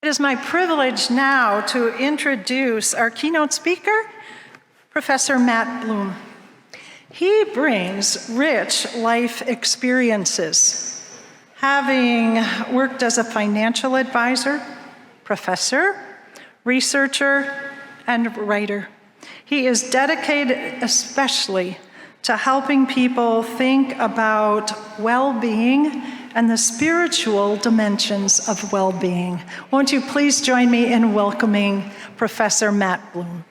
It is my privilege now to introduce our keynote speaker, Professor Matt Bloom. He brings rich life experiences, having worked as a financial advisor, professor, researcher, and writer. He is dedicated especially to helping people think about well-being and the spiritual dimensions of well-being. Won't you please join me in welcoming Professor Matt Bloom.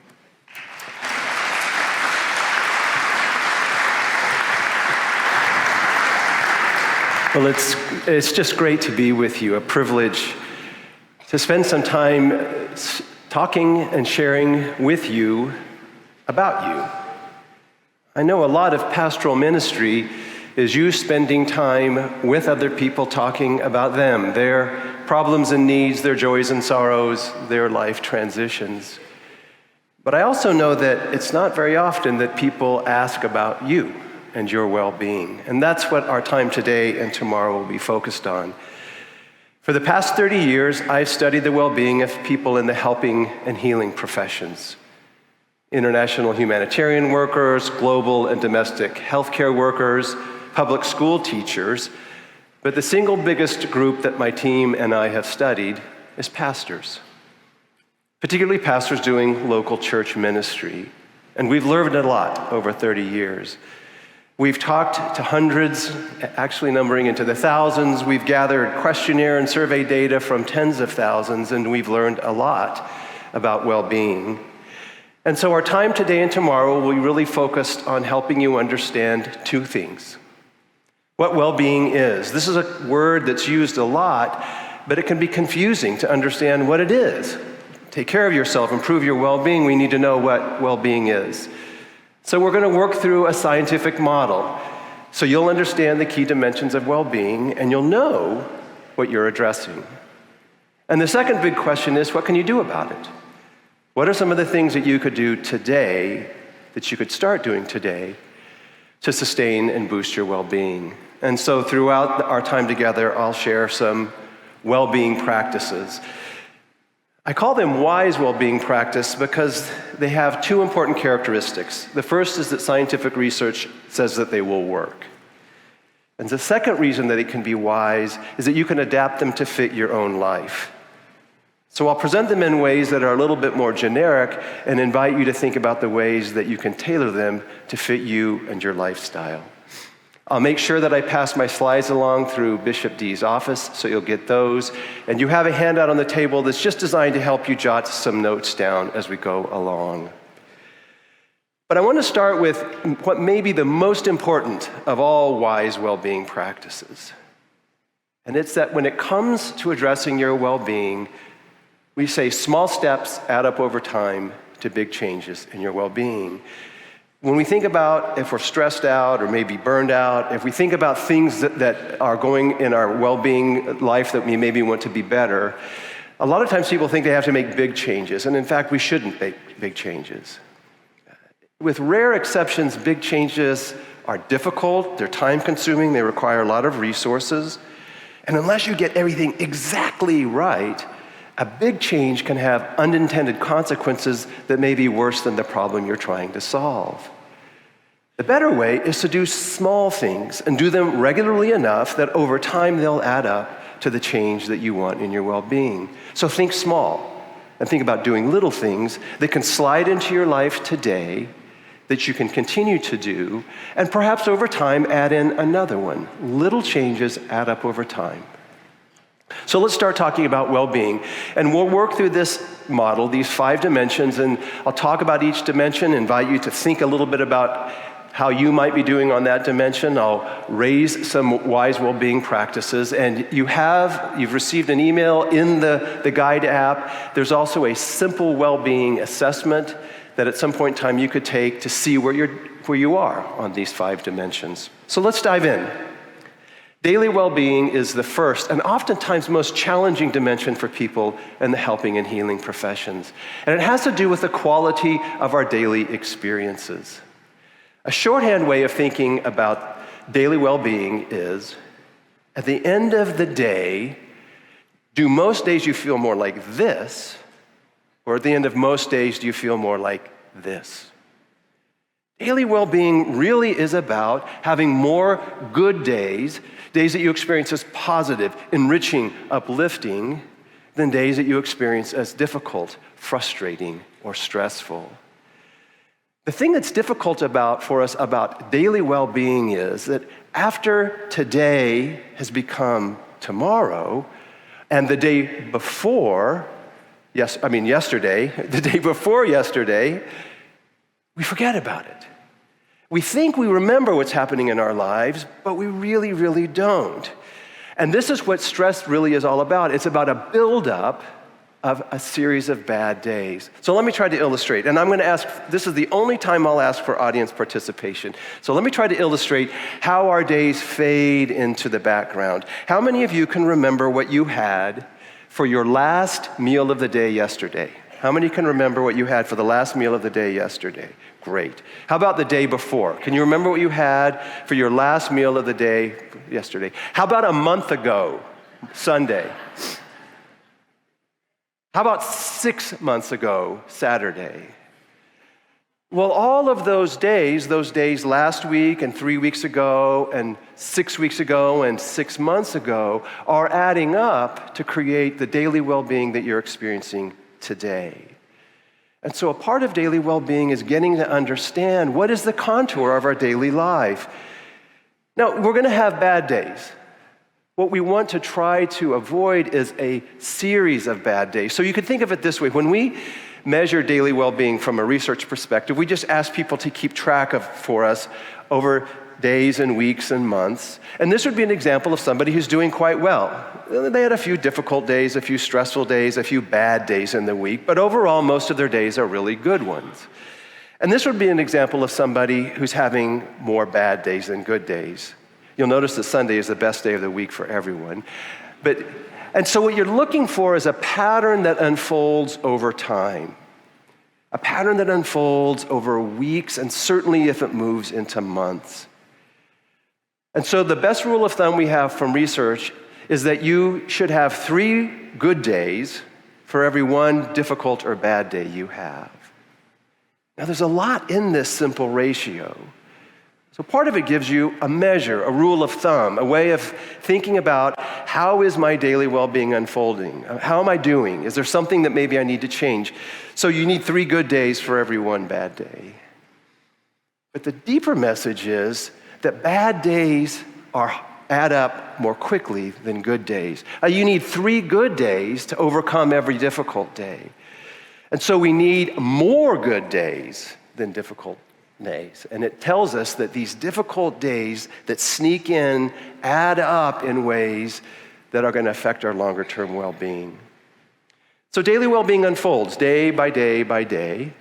Well, it's just great to be with you, a privilege to spend some time talking and sharing with you about you. I know a lot of pastoral ministry is you spending time with other people talking about them, their problems and needs, their joys and sorrows, their life transitions. But I also know that it's not very often that people ask about you and your well-being. And that's what our time today and tomorrow will be focused on. For the past 30 years, I've studied the well-being of people in the helping and healing professions. International humanitarian workers, global and domestic healthcare workers, public school teachers, but the single biggest group that my team and I have studied is pastors, particularly pastors doing local church ministry. And we've learned a lot over 30 years. We've talked to hundreds, actually numbering into the thousands. We've gathered questionnaire and survey data from tens of thousands, and we've learned a lot about well-being. And so our time today and tomorrow will be really focused on helping you understand two things. What well-being is. This is a word that's used a lot, but it can be confusing to understand what it is. Take care of yourself, improve your well-being. We need to know what well-being is. So we're going to work through a scientific model. So you'll understand the key dimensions of well-being, and you'll know what you're addressing. And the second big question is, what can you do about it? What are some of the things that you could do today, that you could start doing today, to sustain and boost your well-being? And so throughout our time together, I'll share some well-being practices. I call them wise well-being practice because they have two important characteristics. The first is that scientific research says that they will work. And the second reason that it can be wise is that you can adapt them to fit your own life. So I'll present them in ways that are a little bit more generic and invite you to think about the ways that you can tailor them to fit you and your lifestyle. I'll make sure that I pass my slides along through Bishop D's office, so you'll get those. And you have a handout on the table that's just designed to help you jot some notes down as we go along. But I want to start with what may be the most important of all wise well-being practices. And it's that when it comes to addressing your well-being, we say small steps add up over time to big changes in your well-being. When we think about if we're stressed out or maybe burned out, if we think about things that are going in our well-being life that we maybe want to be better, a lot of times people think they have to make big changes. And in fact, we shouldn't make big changes. With rare exceptions, big changes are difficult, they're time-consuming, they require a lot of resources. And unless you get everything exactly right, a big change can have unintended consequences that may be worse than the problem you're trying to solve. The better way is to do small things and do them regularly enough that over time they'll add up to the change that you want in your well-being. So think small and think about doing little things that can slide into your life today that you can continue to do, and perhaps over time add in another one. Little changes add up over time. So let's start talking about well-being. And we'll work through this model, these 5 dimensions, and I'll talk about each dimension, invite you to think a little bit about how you might be doing on that dimension. I'll raise some wise well-being practices, and you've received an email in the Guide app. There's also a simple well-being assessment that at some point in time you could take to see where you are on these 5 dimensions. So let's dive in. Daily well-being is the first and oftentimes most challenging dimension for people in the helping and healing professions. And it has to do with the quality of our daily experiences. A shorthand way of thinking about daily well-being is, at the end of the day, Do most days you feel more like this, or at the end of most days do you feel more like this? Daily well-being really is about having more good days, days that you experience as positive, enriching, uplifting, than days that you experience as difficult, frustrating, or stressful. The thing that's difficult for us about daily well-being is that after today has become tomorrow, and the day before, yesterday, the day before yesterday, we forget about it. We think we remember what's happening in our lives, but we really, really don't. And this is what stress really is all about. It's about a buildup of a series of bad days. So let me try to illustrate. And I'm going to ask, this is the only time I'll ask for audience participation. So let me try to illustrate how our days fade into the background. How many of you can remember what you had for your last meal of the day yesterday? How many can remember what you had for the last meal of the day yesterday? Great. How about the day before? Can you remember what you had for your last meal of the day yesterday? How about a month ago, Sunday? How about 6 months ago, Saturday? Well, all of those days last week and 3 weeks ago and 6 weeks ago and 6 months ago are adding up to create the daily well-being that you're experiencing today. And so a part of daily well-being is getting to understand what is the contour of our daily life. Now, we're going to have bad days. What we want to try to avoid is a series of bad days. So you could think of it this way. When we measure daily well-being from a research perspective, we just ask people to keep track of for us over days and weeks and months. And this would be an example of somebody who's doing quite well. They had a few difficult days, a few stressful days, a few bad days in the week, but overall, most of their days are really good ones. And this would be an example of somebody who's having more bad days than good days. You'll notice that Sunday is the best day of the week for everyone. And so what you're looking for is a pattern that unfolds over time. A pattern that unfolds over weeks, and certainly if it moves into months. And so the best rule of thumb we have from research is that you should have 3 good days for every 1 difficult or bad day you have. Now there's a lot in this simple ratio. So part of it gives you a measure, a rule of thumb, a way of thinking about how is my daily well-being unfolding? How am I doing? Is there something that maybe I need to change? So you need 3 good days for every 1 bad day. But the deeper message is that bad days add up more quickly than good days. You need 3 good days to overcome every difficult day. And so we need more good days than difficult days. And it tells us that these difficult days that sneak in add up in ways that are going to affect our longer term well-being. So daily well-being unfolds day by day by day.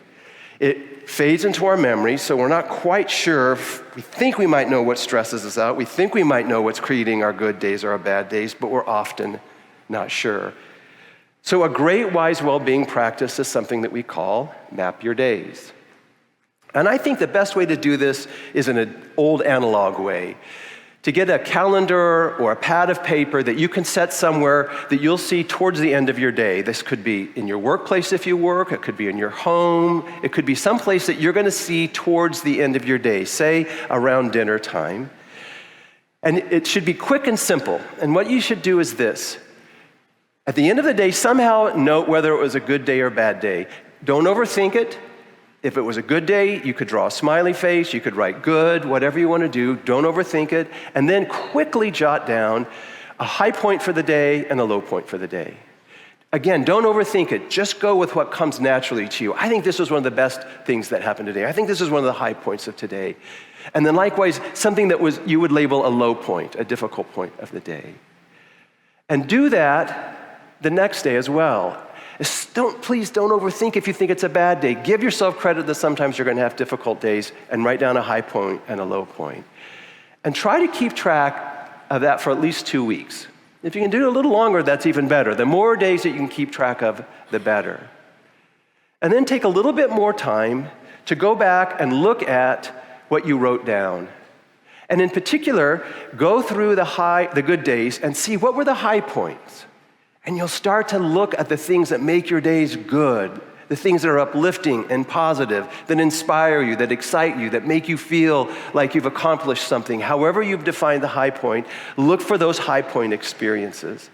It fades into our memory, so we're not quite sure. We think we might know what stresses us out. We think we might know what's creating our good days or our bad days, but we're often not sure. So a great wise well-being practice is something that we call map your days. And I think the best way to do this is in an old analog way. To get a calendar or a pad of paper that you can set somewhere that you'll see towards the end of your day. This could be in your workplace if you work, it could be in your home, it could be someplace that you're going to see towards the end of your day, say around dinner time. And it should be quick and simple. And what you should do is this. At the end of the day, somehow note whether it was a good day or bad day. Don't overthink it. If it was a good day, you could draw a smiley face, you could write good, whatever you want to do. Don't overthink it. And then quickly jot down a high point for the day and a low point for the day. Again, don't overthink it. Just go with what comes naturally to you. I think this was one of the best things that happened today. I think this is one of the high points of today. And then likewise, something that you would label a low point, a difficult point of the day. And do that the next day as well. Please don't overthink if you think it's a bad day. Give yourself credit that sometimes you're going to have difficult days and write down a high point and a low point. And try to keep track of that for at least 2 weeks. If you can do it a little longer, that's even better. The more days that you can keep track of, the better. And then take a little bit more time to go back and look at what you wrote down. And in particular, go through the good days and see what were the high points. And you'll start to look at the things that make your days good, the things that are uplifting and positive, that inspire you, that excite you, that make you feel like you've accomplished something. However you've defined the high point, look for those high point experiences.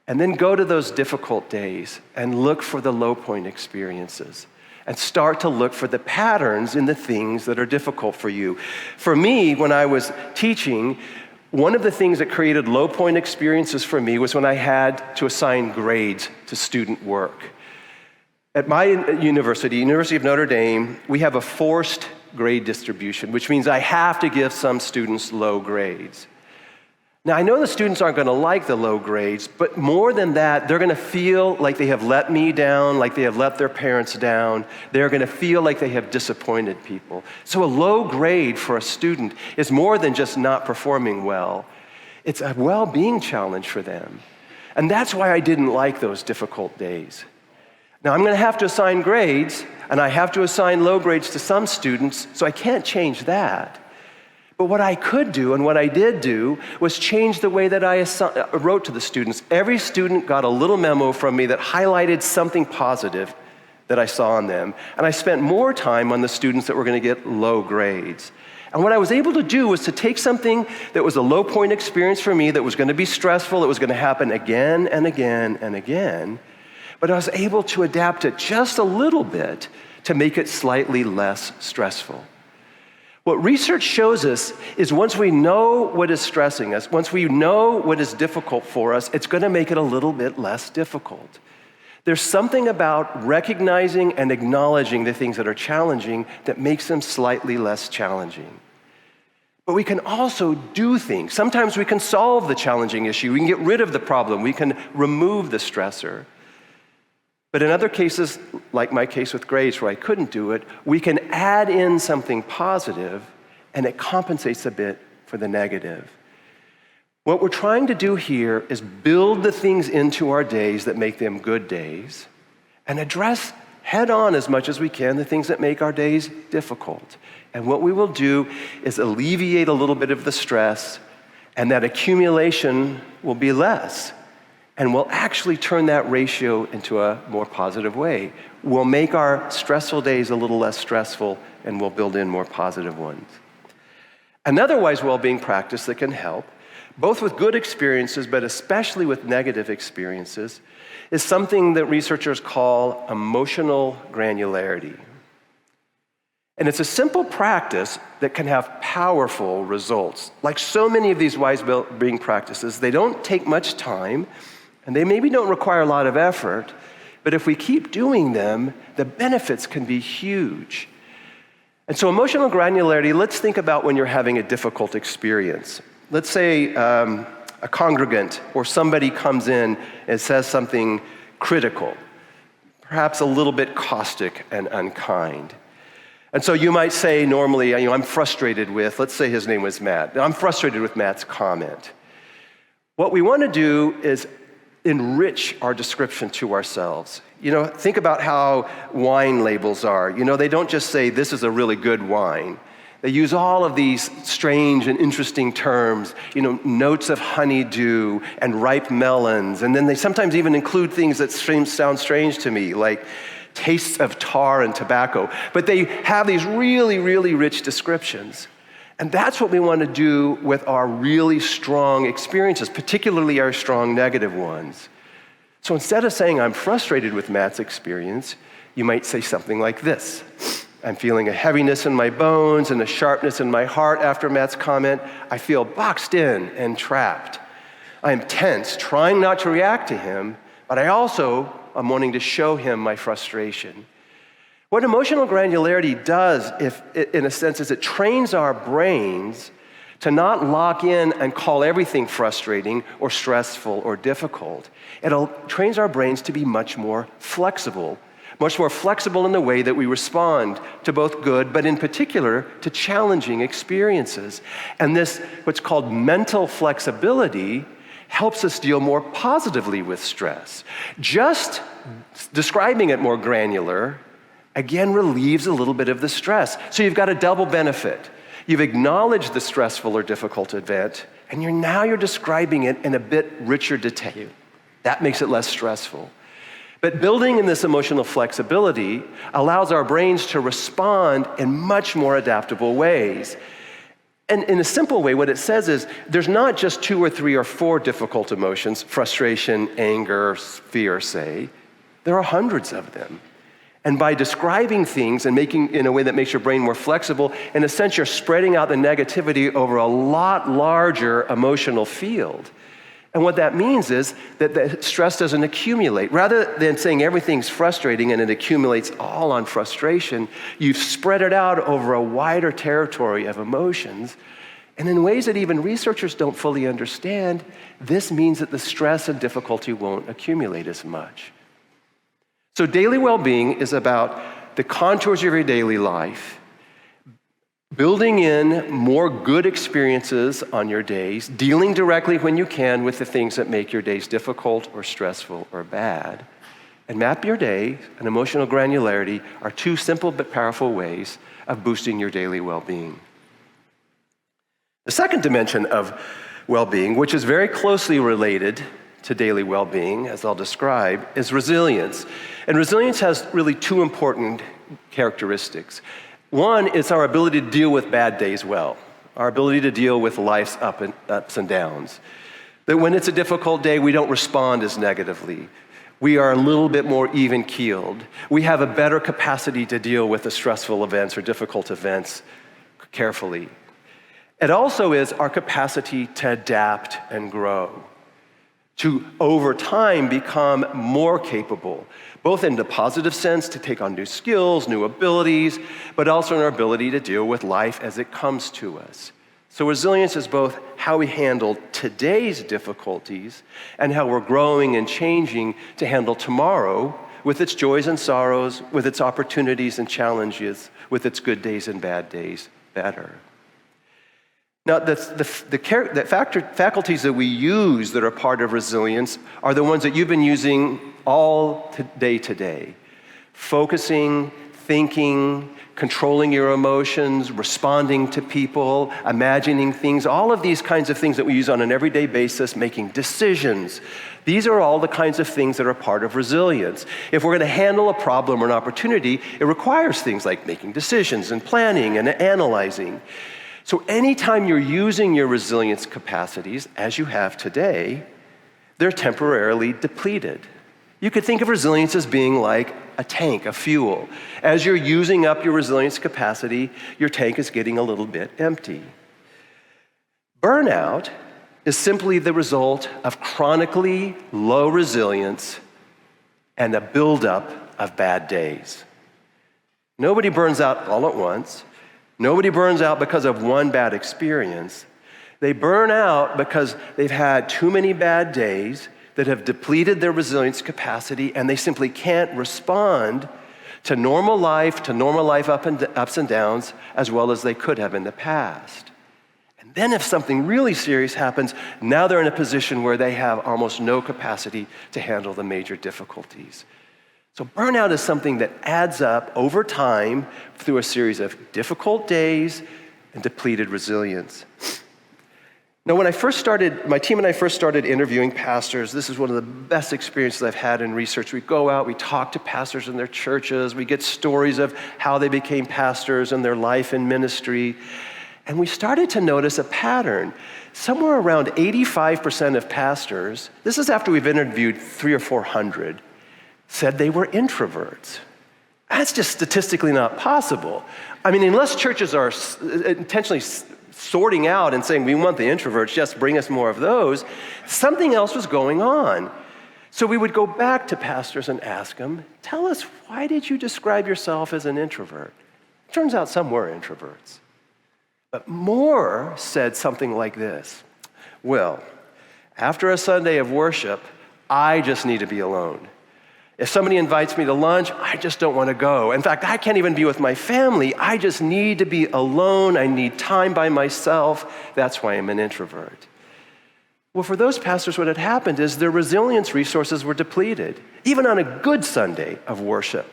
And then go to those difficult days and look for the low point experiences. And start to look for the patterns in the things that are difficult for you. For me, when I was teaching, one of the things that created low point experiences for me was when I had to assign grades to student work. At my university, University of Notre Dame, we have a forced grade distribution, which means I have to give some students low grades. Now, I know the students aren't going to like the low grades, but more than that, they're going to feel like they have let me down, like they have let their parents down. They're going to feel like they have disappointed people. So a low grade for a student is more than just not performing well. It's a well-being challenge for them. And that's why I didn't like those difficult days. Now, I'm going to have to assign grades, and I have to assign low grades to some students, so I can't change that. But what I could do, and what I did do, was change the way that I wrote to the students. Every student got a little memo from me that highlighted something positive that I saw in them. And I spent more time on the students that were going to get low grades. And what I was able to do was to take something that was a low point experience for me, that was going to be stressful, that was going to happen again and again and again, but I was able to adapt it just a little bit to make it slightly less stressful. What research shows us is once we know what is stressing us, once we know what is difficult for us, it's going to make it a little bit less difficult. There's something about recognizing and acknowledging the things that are challenging that makes them slightly less challenging. But we can also do things. Sometimes we can solve the challenging issue. We can get rid of the problem. We can remove the stressor. But in other cases, like my case with grades where I couldn't do it, we can add in something positive and it compensates a bit for the negative. What we're trying to do here is build the things into our days that make them good days and address head on as much as we can the things that make our days difficult. And what we will do is alleviate a little bit of the stress, and that accumulation will be less. And we'll actually turn that ratio into a more positive way. We'll make our stressful days a little less stressful, and we'll build in more positive ones. Another wise well-being practice that can help, both with good experiences, but especially with negative experiences, is something that researchers call emotional granularity. And it's a simple practice that can have powerful results. Like so many of these wise well-being practices, they don't take much time, and they maybe don't require a lot of effort, but if we keep doing them, the benefits can be huge. And so emotional granularity, let's think about when you're having a difficult experience. Let's say a congregant or somebody comes in and says something critical, perhaps a little bit caustic and unkind. And so you might say normally, I'm frustrated with, let's say his name was Matt. I'm frustrated with Matt's comment. What we want to do is enrich our description to ourselves. Think about how wine labels are. They don't just say, this is a really good wine. They use all of these strange and interesting terms, notes of honeydew and ripe melons. And then they sometimes even include things that sound strange to me, like tastes of tar and tobacco. But they have these really, really rich descriptions. And that's what we want to do with our really strong experiences, particularly our strong negative ones. So instead of saying, I'm frustrated with Matt's experience, you might say something like this. I'm feeling a heaviness in my bones and a sharpness in my heart after Matt's comment. I feel boxed in and trapped. I am tense, trying not to react to him, but I also am wanting to show him my frustration. What emotional granularity does, in a sense, is it trains our brains to not lock in and call everything frustrating or stressful or difficult. It trains our brains to be much more flexible in the way that we respond to both good, but in particular to challenging experiences. And this, what's called mental flexibility, helps us deal more positively with stress. Just describing it more granular again relieves a little bit of the stress. So you've got a double benefit. You've acknowledged the stressful or difficult event, and you're describing it in a bit richer detail. That makes it less stressful. But building in this emotional flexibility allows our brains to respond in much more adaptable ways. And in a simple way, what it says is there's not just 2 or 3 or 4 difficult emotions, frustration, anger, fear, say. There are hundreds of them. And by describing things and making in a way that makes your brain more flexible, in a sense, you're spreading out the negativity over a lot larger emotional field. And what that means is that the stress doesn't accumulate. Rather than saying everything's frustrating and it accumulates all on frustration, you've spread it out over a wider territory of emotions. And in ways that even researchers don't fully understand, this means that the stress and difficulty won't accumulate as much. So daily well-being is about the contours of your daily life, building in more good experiences on your days, dealing directly when you can with the things that make your days difficult or stressful or bad. And map your day and emotional granularity are 2 simple but powerful ways of boosting your daily well-being. The second dimension of well-being, which is very closely related to daily well-being, as I'll describe, is resilience. And resilience has really 2 important characteristics. One is our ability to deal with bad days well, our ability to deal with life's ups and downs. That when it's a difficult day, we don't respond as negatively. We are a little bit more even-keeled. We have a better capacity to deal with the stressful events or difficult events carefully. It also is our capacity to adapt and grow, to over time become more capable, both in the positive sense to take on new skills, new abilities, but also in our ability to deal with life as it comes to us. So resilience is both how we handle today's difficulties and how we're growing and changing to handle tomorrow with its joys and sorrows, with its opportunities and challenges, with its good days and bad days better. Now, the faculties that we use that are part of resilience are the ones that you've been using all day today. Focusing, thinking, controlling your emotions, responding to people, imagining things, all of these kinds of things that we use on an everyday basis, making decisions. These are all the kinds of things that are part of resilience. If we're going to handle a problem or an opportunity, it requires things like making decisions and planning and analyzing. So anytime you're using your resilience capacities, as you have today, they're temporarily depleted. You could think of resilience as being like a tank, a fuel. As you're using up your resilience capacity, your tank is getting a little bit empty. Burnout is simply the result of chronically low resilience and a buildup of bad days. Nobody burns out all at once. Nobody burns out because of one bad experience. They burn out because they've had too many bad days that have depleted their resilience capacity, and they simply can't respond to normal life ups and downs as well as they could have in the past. And then if something really serious happens, now they're in a position where they have almost no capacity to handle the major difficulties. So burnout is something that adds up over time through a series of difficult days and depleted resilience. Now, when my team and I first started interviewing pastors, this is one of the best experiences I've had in research. We go out, we talk to pastors in their churches, we get stories of how they became pastors and their life in ministry. And we started to notice a pattern. Somewhere around 85% of pastors, this is after we've interviewed 300 or 400, said they were introverts. That's just statistically not possible. I mean, unless churches are intentionally sorting out and saying, we want the introverts, just bring us more of those, something else was going on. So we would go back to pastors and ask them, tell us, why did you describe yourself as an introvert? Turns out some were introverts. But more said something like this: well, after a Sunday of worship, I just need to be alone. If somebody invites me to lunch, I just don't want to go. In fact, I can't even be with my family. I just need to be alone. I need time by myself. That's why I'm an introvert. Well, for those pastors, what had happened is their resilience resources were depleted. Even on a good Sunday of worship,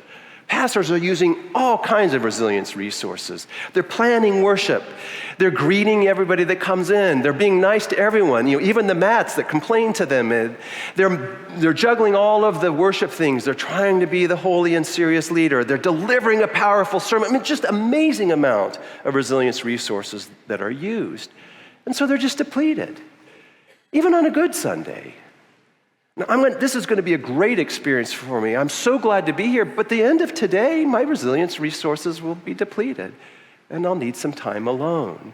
Pastors are using all kinds of resilience resources. They're planning worship. They're greeting everybody that comes in. They're being nice to everyone, even the mats that complain to them. And they're juggling all of the worship things. They're trying to be the holy and serious leader. They're delivering a powerful sermon. I mean, just amazing amount of resilience resources that are used. And so they're just depleted, even on a good Sunday. Now, this is going to be a great experience for me. I'm so glad to be here, but at the end of today, my resilience resources will be depleted, and I'll need some time alone.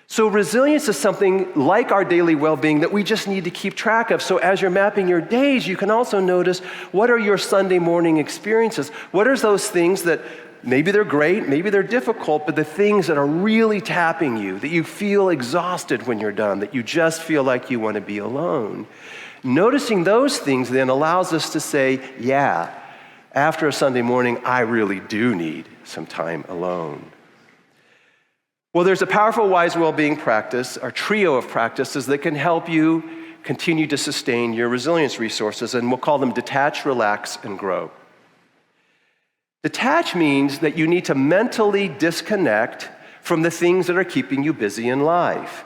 So resilience is something like our daily well-being that we just need to keep track of. So as you're mapping your days, you can also notice, what are your Sunday morning experiences? What are those things that maybe they're great, maybe they're difficult, but the things that are really tapping you, that you feel exhausted when you're done, that you just feel like you want to be alone? Noticing those things then allows us to say, yeah, after a Sunday morning, I really do need some time alone. Well, there's a powerful, wise well-being practice, or trio of practices that can help you continue to sustain your resilience resources, and we'll call them detach, relax, and grow. Detach means that you need to mentally disconnect from the things that are keeping you busy in life.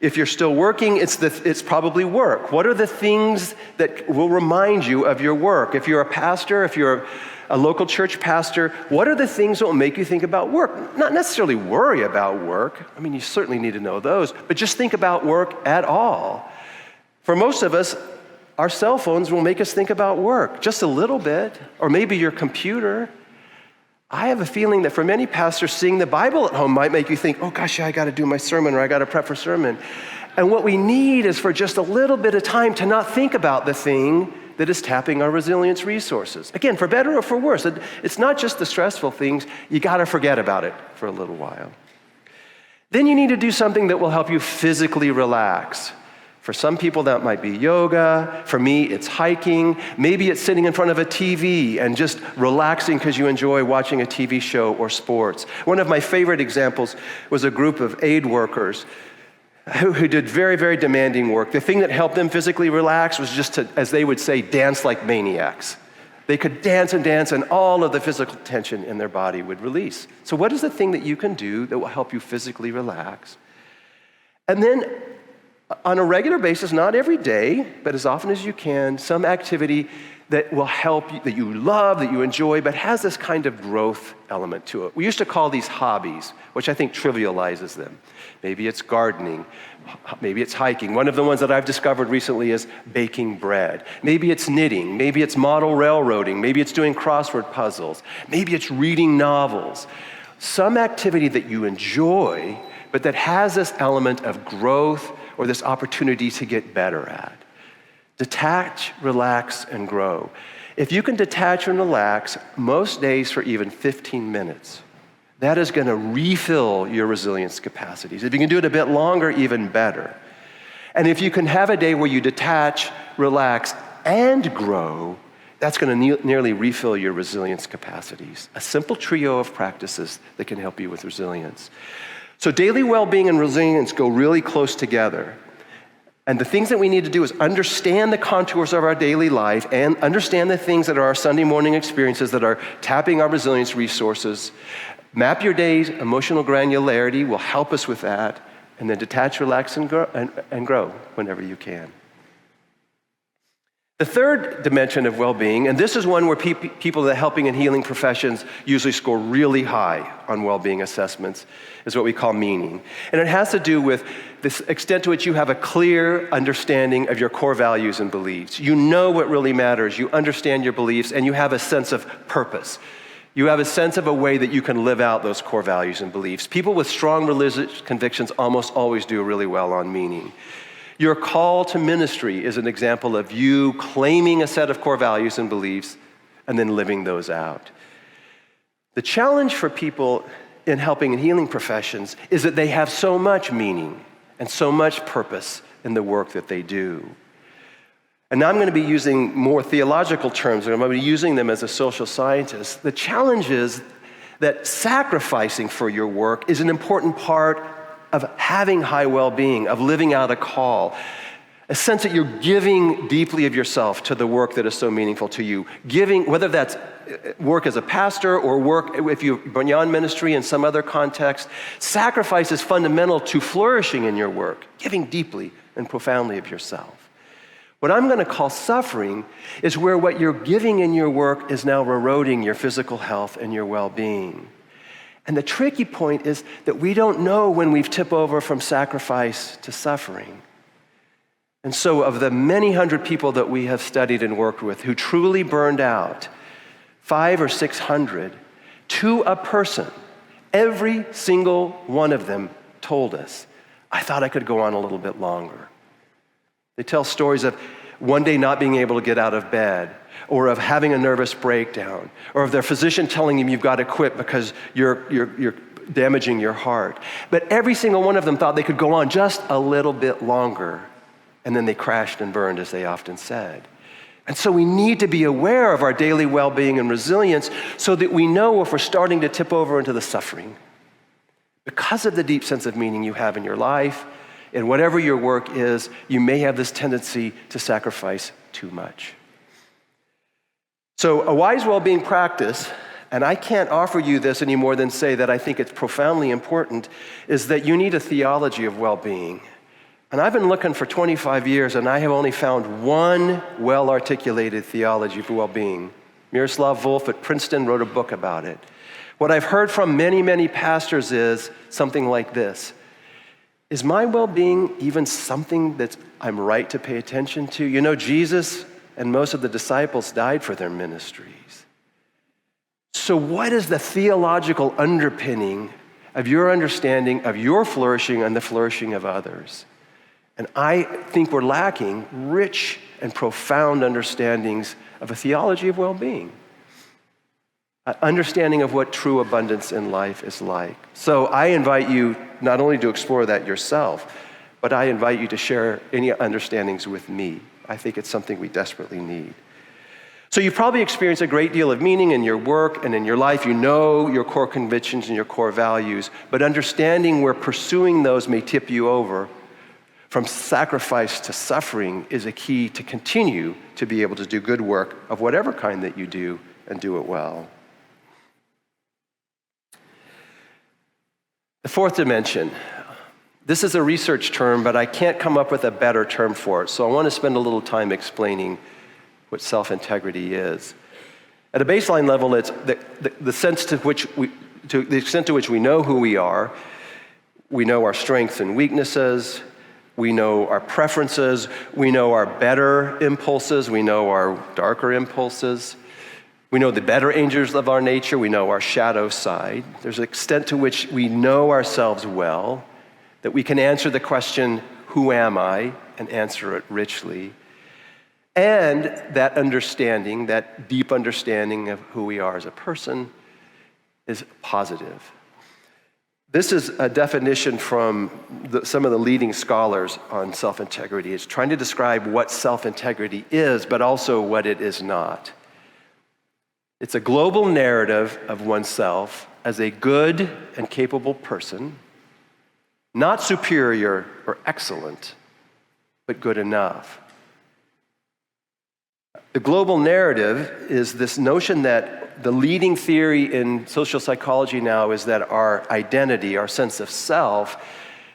If you're still working, it's probably work. What are the things that will remind you of your work? If you're a pastor, if you're a local church pastor, what are the things that will make you think about work? Not necessarily worry about work. I mean, you certainly need to know those, but just think about work at all. For most of us, our cell phones will make us think about work just a little bit, or maybe your computer. I have a feeling that for many pastors, seeing the Bible at home might make you think, oh gosh, I got to do my sermon, or I got to prep for sermon. And what we need is for just a little bit of time to not think about the thing that is tapping our resilience resources. Again, for better or for worse, it's not just the stressful things. You got to forget about it for a little while. Then you need to do something that will help you physically relax. For some people, that might be yoga. For me, it's hiking. Maybe it's sitting in front of a TV and just relaxing because you enjoy watching a TV show or sports. One of my favorite examples was a group of aid workers who did very, very demanding work. The thing that helped them physically relax was just to, as they would say, dance like maniacs. They could dance, and all of the physical tension in their body would release. So what is the thing that you can do that will help you physically relax? And then on a regular basis, not every day, but as often as you can, some activity that will help you, that you love, that you enjoy, but has this kind of growth element to it. We used to call these hobbies, which I think trivializes them. Maybe it's gardening, maybe it's hiking. One of the ones that I've discovered recently is baking bread. Maybe it's knitting, maybe it's model railroading, maybe it's doing crossword puzzles, maybe it's reading novels. Some activity that you enjoy, but that has this element of growth or this opportunity to get better at. Detach, relax, and grow. If you can detach and relax most days for even 15 minutes, that is going to refill your resilience capacities. If you can do it a bit longer, even better. And if you can have a day where you detach, relax, and grow, that's going to nearly refill your resilience capacities. A simple trio of practices that can help you with resilience. So daily well-being and resilience go really close together. And the things that we need to do is understand the contours of our daily life and understand the things that are our Sunday morning experiences that are tapping our resilience resources. Map your days. Emotional granularity will help us with that. And then detach, relax, and grow whenever you can. The third dimension of well-being, and this is one where people in the helping and healing professions usually score really high on well-being assessments, is what we call meaning. And it has to do with this extent to which you have a clear understanding of your core values and beliefs. You know what really matters, you understand your beliefs, and you have a sense of purpose. You have a sense of a way that you can live out those core values and beliefs. People with strong religious convictions almost always do really well on meaning. Your call to ministry is an example of you claiming a set of core values and beliefs and then living those out. The challenge for people in helping and healing professions is that they have so much meaning and so much purpose in the work that they do. And now I'm going to be using more theological terms, and I'm going to be using them as a social scientist. The challenge is that sacrificing for your work is an important part of having high well-being, of living out a call. a sense that you're giving deeply of yourself to the work that is so meaningful to you. Giving, whether that's work as a pastor or work if you're beyond ministry in some other context, sacrifice is fundamental to flourishing in your work, giving deeply and profoundly of yourself. What I'm going to call suffering is where what you're giving in your work is now eroding your physical health and your well-being. And the tricky point is that we don't know when we've tipped over from sacrifice to suffering. And so of the many hundred people that we have studied and worked with who truly burned out, 500 or 600, to a person, every single one of them told us, I thought I could go on a little bit longer. They tell stories of one day not being able to get out of bed, or of having a nervous breakdown, or of their physician telling them you've got to quit because you're damaging your heart. But every single one of them thought they could go on just a little bit longer. And then they crashed and burned, as they often said. And so we need to be aware of our daily well-being and resilience so that we know if we're starting to tip over into the suffering. Because of the deep sense of meaning you have in your life, and whatever your work is, you may have this tendency to sacrifice too much. So a wise well-being practice, and I can't offer you this any more than say that I think it's profoundly important, is that you need a theology of well-being. And I've been looking for 25 years, and I have only found one well-articulated theology for well-being. Miroslav Volf at Princeton wrote a book about it. What I've heard from many, many pastors is something like this. Is my well-being even something that I'm right to pay attention to? You know, Jesus and most of the disciples died for their ministries. So what is the theological underpinning of your understanding of your flourishing and the flourishing of others? And I think we're lacking rich and profound understandings of a theology of well-being, an understanding of what true abundance in life is like. So I invite you not only to explore that yourself, but I invite you to share any understandings with me. I think it's something we desperately need. So you probably experience a great deal of meaning in your work and in your life. You know your core convictions and your core values, but understanding where pursuing those may tip you over from sacrifice to suffering is a key to continue to be able to do good work of whatever kind that you do and do it well. The fourth dimension. This is a research term, but I can't come up with a better term for it, so I want to spend a little time explaining what self-integrity is. At a baseline level, it's the sense to the extent to which we know who we are, we know our strengths and weaknesses, we know our preferences, we know our better impulses, we know our darker impulses, we know the better angels of our nature, we know our shadow side. There's an extent to which we know ourselves well, that we can answer the question, who am I, and answer it richly. And that understanding, that deep understanding of who we are as a person is positive. This is a definition from some of the leading scholars on self-integrity. It's trying to describe what self-integrity is, but also what it is not. It's a global narrative of oneself as a good and capable person, not superior or excellent, but good enough. The global narrative is this notion that the leading theory in social psychology now is that our identity, our sense of self,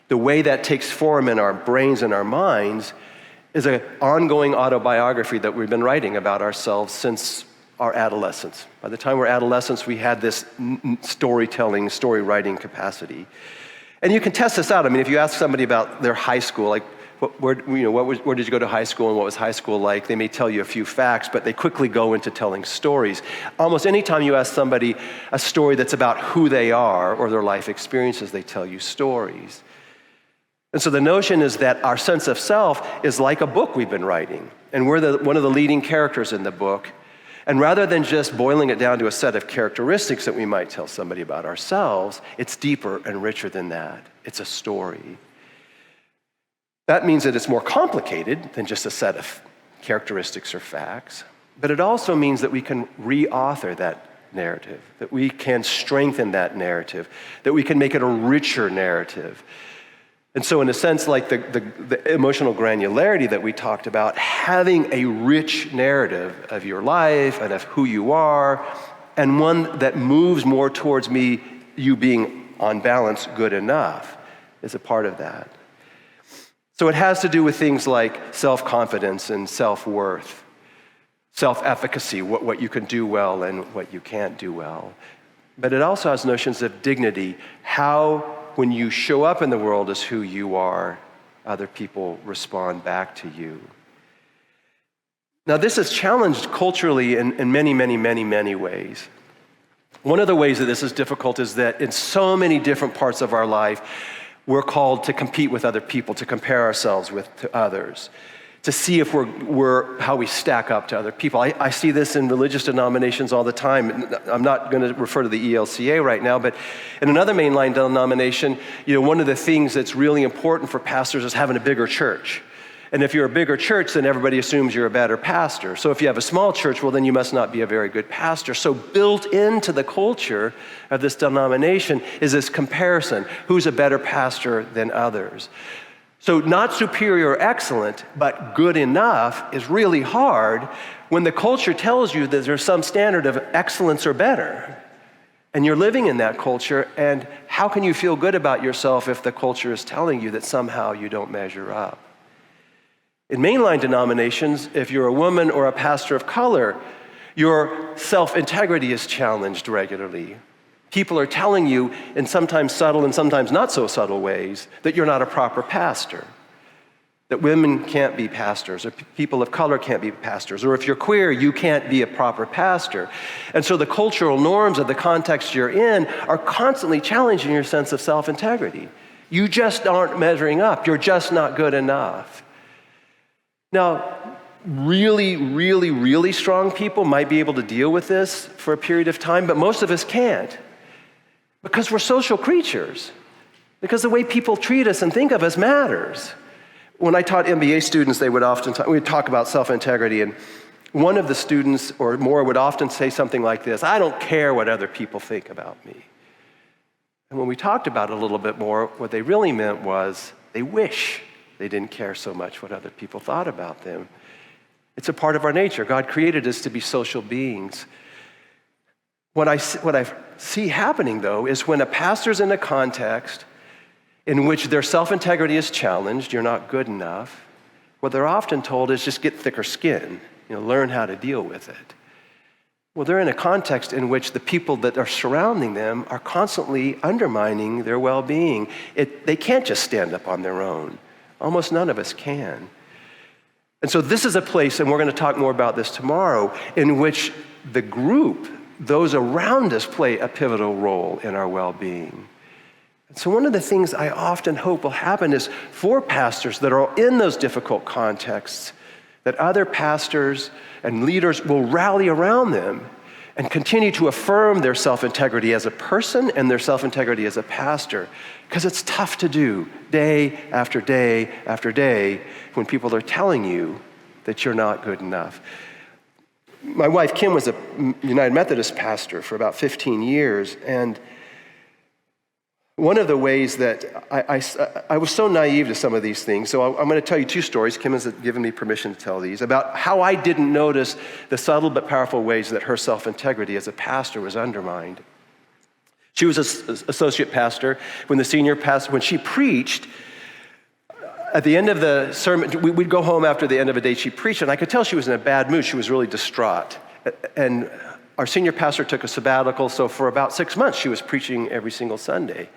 the way that takes form in our brains and our minds is an ongoing autobiography that we've been writing about ourselves since our adolescence. By the time we're adolescents, we had this storytelling, story writing capacity. And you can test this out. I mean, if you ask somebody about their high school, like, where did you go to high school and what was high school like? They may tell you a few facts, but they quickly go into telling stories. Almost any time you ask somebody a story that's about who they are or their life experiences, they tell you stories. And so the notion is that our sense of self is like a book we've been writing, and we're one of the leading characters in the book. And rather than just boiling it down to a set of characteristics that we might tell somebody about ourselves, it's deeper and richer than that. It's a story. That means that it's more complicated than just a set of characteristics or facts, but it also means that we can re-author that narrative, that we can strengthen that narrative, that we can make it a richer narrative, And so in a sense, like the emotional granularity that we talked about, having a rich narrative of your life and of who you are, and one that moves more towards you being on balance good enough, is a part of that. So it has to do with things like self-confidence and self-worth, self-efficacy, what you can do well and what you can't do well. But it also has notions of dignity, how when you show up in the world as who you are, other people respond back to you. Now, this is challenged culturally in many, many, many, many ways. One of the ways that this is difficult is that in so many different parts of our life, we're called to compete with other people, to compare ourselves to others, to see if we're how we stack up to other people. I see this in religious denominations all the time. I'm not going to refer to the ELCA right now, but in another mainline denomination, one of the things that's really important for pastors is having a bigger church. And if you're a bigger church, then everybody assumes you're a better pastor. So if you have a small church, well, then you must not be a very good pastor. So built into the culture of this denomination is this comparison. Who's a better pastor than others? So not superior or excellent, but good enough is really hard when the culture tells you that there's some standard of excellence or better. And you're living in that culture, and how can you feel good about yourself if the culture is telling you that somehow you don't measure up? In mainline denominations, if you're a woman or a pastor of color, your self-integrity is challenged regularly. People are telling you in sometimes subtle and sometimes not so subtle ways that you're not a proper pastor, that women can't be pastors, or people of color can't be pastors, or if you're queer, you can't be a proper pastor. And so the cultural norms of the context you're in are constantly challenging your sense of self-integrity. You just aren't measuring up. You're just not good enough. Now, really, really, really strong people might be able to deal with this for a period of time, but most of us can't. Because we're social creatures. Because the way people treat us and think of us matters. When I taught MBA students, we'd talk about self-integrity, and one of the students or more would often say something like this: I don't care what other people think about me. And when we talked about it a little bit more, what they really meant was they wish they didn't care so much what other people thought about them. It's a part of our nature. God created us to be social beings. What I see happening, though, is when a pastor's in a context in which their self-integrity is challenged, you're not good enough, what they're often told is just get thicker skin, learn how to deal with it. Well, they're in a context in which the people that are surrounding them are constantly undermining their well-being. They can't just stand up on their own. Almost none of us can. And so this is a place, and we're going to talk more about this tomorrow, in which the group, those around us, play a pivotal role in our well-being. And so one of the things I often hope will happen is for pastors that are in those difficult contexts, that other pastors and leaders will rally around them and continue to affirm their self-integrity as a person and their self-integrity as a pastor. Because it's tough to do day after day after day when people are telling you that you're not good enough. My wife, Kim, was a United Methodist pastor for about 15 years, and one of the ways that I was so naive to some of these things, so I'm going to tell you two stories. Kim has given me permission to tell these, about how I didn't notice the subtle but powerful ways that her self-integrity as a pastor was undermined. She was an associate pastor. When she preached, at the end of the sermon, we'd go home after the end of a day she preached, and I could tell she was in a bad mood. She was really distraught. And our senior pastor took a sabbatical, so for about 6 months, she was preaching every single Sunday.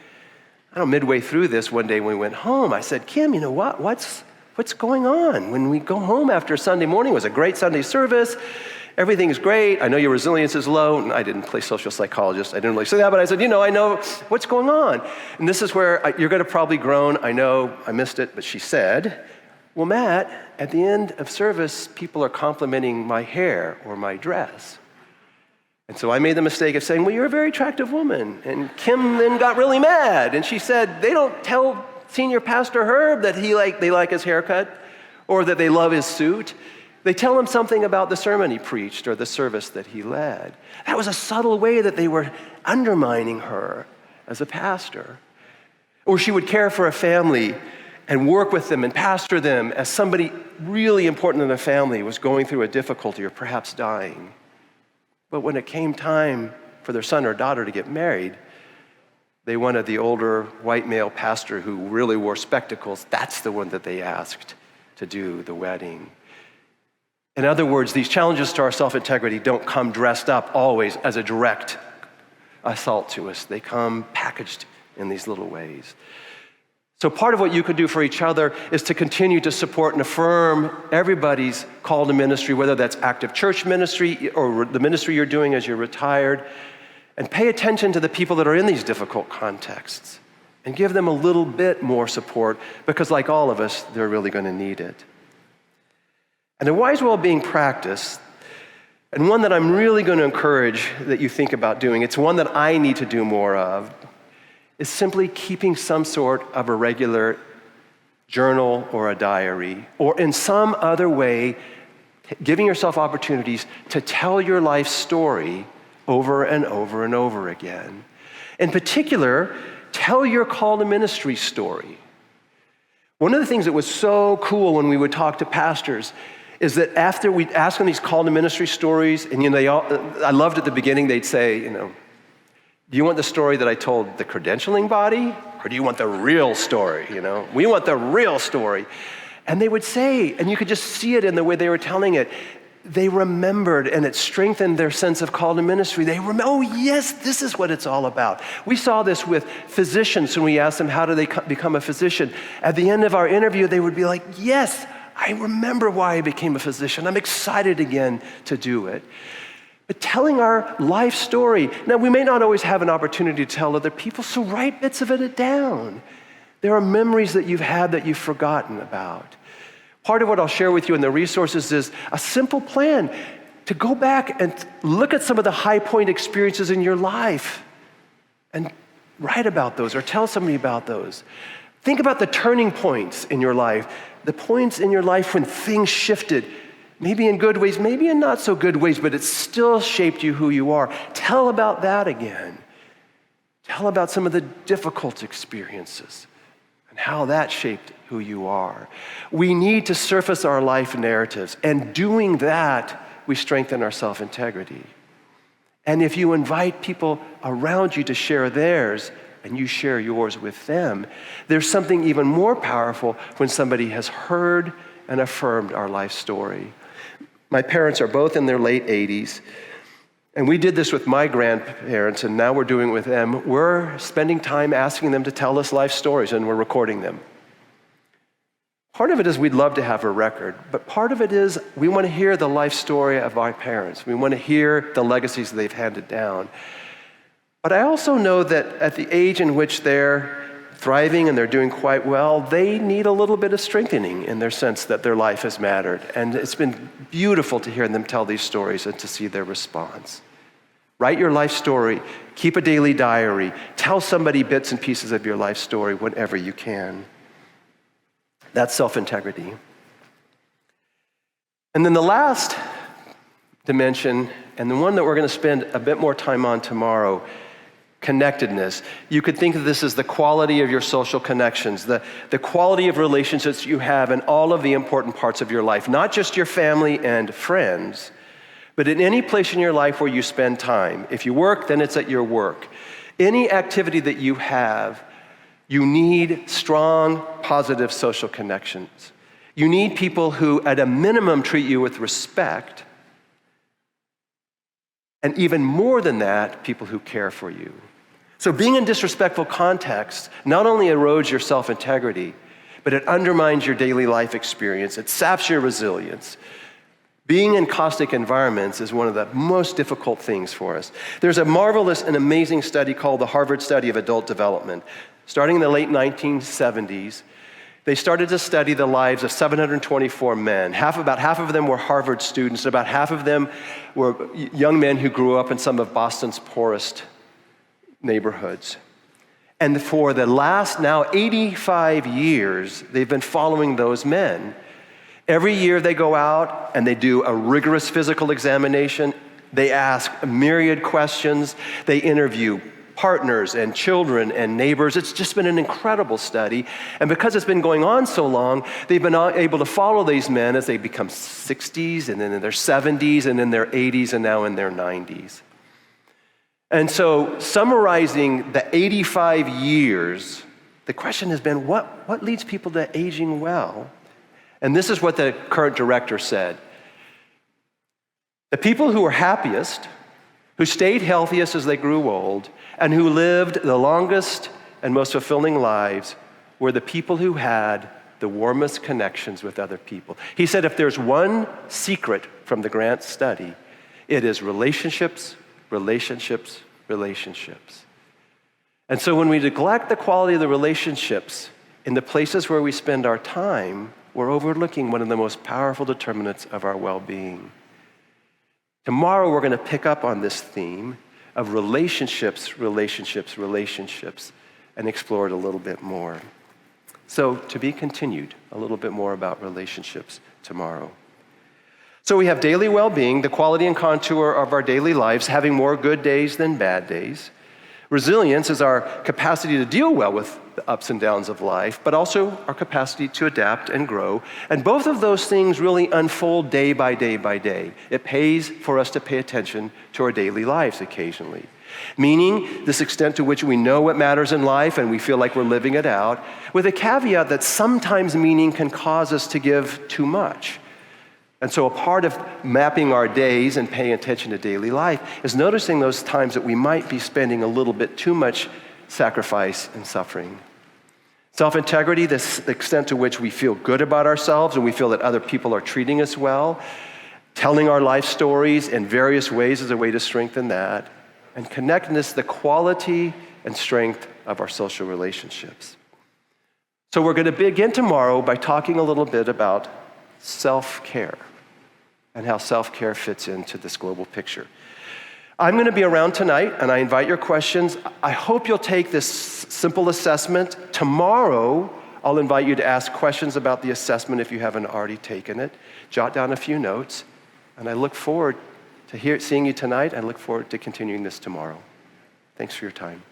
Midway through this, one day when we went home, I said, Kim, what's going on? When we go home after Sunday morning, it was a great Sunday service. Everything's great. I know your resilience is low. And I didn't play social psychologist. I didn't really say that, but I said, I know what's going on. And this is where you're going to probably groan. I know I missed it, but she said, well, Matt, at the end of service, people are complimenting my hair or my dress. And so I made the mistake of saying, well, you're a very attractive woman. And Kim then got really mad. And she said, they don't tell Senior Pastor Herb that they like his haircut or that they love his suit. They tell him something about the sermon he preached or the service that he led. That was a subtle way that they were undermining her as a pastor. Or she would care for a family and work with them and pastor them as somebody really important in the family was going through a difficulty or perhaps dying. But when it came time for their son or daughter to get married, they wanted the older white male pastor who really wore spectacles. That's the one that they asked to do the wedding. In other words, these challenges to our self-integrity don't come dressed up always as a direct assault to us. They come packaged in these little ways. So part of what you could do for each other is to continue to support and affirm everybody's call to ministry, whether that's active church ministry or the ministry you're doing as you're retired, and pay attention to the people that are in these difficult contexts and give them a little bit more support because like all of us, they're really going to need it. And a wise well-being practice, and one that I'm really going to encourage that you think about doing, it's one that I need to do more of, is simply keeping some sort of a regular journal or a diary, or in some other way, giving yourself opportunities to tell your life story over and over and over again. In particular, tell your call to ministry story. One of the things that was so cool when we would talk to pastors is that after we'd ask them these call to ministry stories, and I loved at the beginning, they'd say, do you want the story that I told the credentialing body, or do you want the real story? We want the real story. And they would say, and you could just see it in the way they were telling it, they remembered, and it strengthened their sense of call to ministry. They remember, oh yes, this is what it's all about. We saw this with physicians when we asked them, how do they become a physician? At the end of our interview, they would be like, yes, I remember why I became a physician. I'm excited again to do it. But telling our life story, now we may not always have an opportunity to tell other people, so write bits of it down. There are memories that you've had that you've forgotten about. Part of what I'll share with you in the resources is a simple plan to go back and look at some of the high point experiences in your life and write about those or tell somebody about those. Think about the turning points in your life, the points in your life when things shifted, maybe in good ways, maybe in not so good ways, but it still shaped you who you are. Tell about that again. Tell about some of the difficult experiences and how that shaped who you are. We need to surface our life narratives, and doing that, we strengthen our self-integrity. And if you invite people around you to share theirs, and you share yours with them, there's something even more powerful when somebody has heard and affirmed our life story. My parents are both in their late 80s, and we did this with my grandparents, and now we're doing it with them. We're spending time asking them to tell us life stories, and we're recording them. Part of it is we'd love to have a record, but part of it is we want to hear the life story of our parents. We want to hear the legacies they've handed down. But I also know that at the age in which they're thriving and they're doing quite well, they need a little bit of strengthening in their sense that their life has mattered. And it's been beautiful to hear them tell these stories and to see their response. Write your life story, keep a daily diary, tell somebody bits and pieces of your life story whenever you can. That's self-integrity. And then the last dimension, and the one that we're going to spend a bit more time on tomorrow, connectedness. You could think of this as the quality of your social connections, the quality of relationships you have in all of the important parts of your life, not just your family and friends, but in any place in your life where you spend time. If you work, then it's at your work. Any activity that you have, you need strong, positive social connections. You need people who, at a minimum, treat you with respect, and even more than that, people who care for you. So being in disrespectful contexts not only erodes your self-integrity, but it undermines your daily life experience. It saps your resilience. Being in caustic environments is one of the most difficult things for us. There's a marvelous and amazing study called the Harvard Study of Adult Development. Starting in the late 1970s, they started to study the lives of 724 men. About half of them were Harvard students. About half of them were young men who grew up in some of Boston's poorest neighborhoods. And for the last now 85 years, they've been following those men. Every year they go out and they do a rigorous physical examination. They ask myriad questions. They interview partners and children and neighbors. It's just been an incredible study. And because it's been going on so long, they've been able to follow these men as they become 60s and then in their 70s and in their 80s and now in their 90s. And so summarizing the 85 years, the question has been, what leads people to aging well? And this is what the current director said. The people who were happiest, who stayed healthiest as they grew old, and who lived the longest and most fulfilling lives were the people who had the warmest connections with other people. He said if there's one secret from the Grant study, it is relationships, relationships, relationships. And so when we neglect the quality of the relationships in the places where we spend our time, we're overlooking one of the most powerful determinants of our well-being. Tomorrow we're going to pick up on this theme of relationships, relationships, relationships, and explore it a little bit more. So to be continued, a little bit more about relationships tomorrow. So we have daily well-being, the quality and contour of our daily lives, having more good days than bad days. Resilience is our capacity to deal well with the ups and downs of life, but also our capacity to adapt and grow. And both of those things really unfold day by day by day. It pays for us to pay attention to our daily lives occasionally. Meaning, this extent to which we know what matters in life and we feel like we're living it out, with a caveat that sometimes meaning can cause us to give too much. And so a part of mapping our days and paying attention to daily life is noticing those times that we might be spending a little bit too much sacrifice and suffering. Self-integrity, the extent to which we feel good about ourselves and we feel that other people are treating us well. Telling our life stories in various ways is a way to strengthen that. And connectedness, the quality and strength of our social relationships. So we're going to begin tomorrow by talking a little bit about self-care and how self-care fits into this global picture. I'm going to be around tonight, and I invite your questions. I hope you'll take this simple assessment. Tomorrow, I'll invite you to ask questions about the assessment if you haven't already taken it. Jot down a few notes, and I look forward to seeing you tonight. I look forward to continuing this tomorrow. Thanks for your time.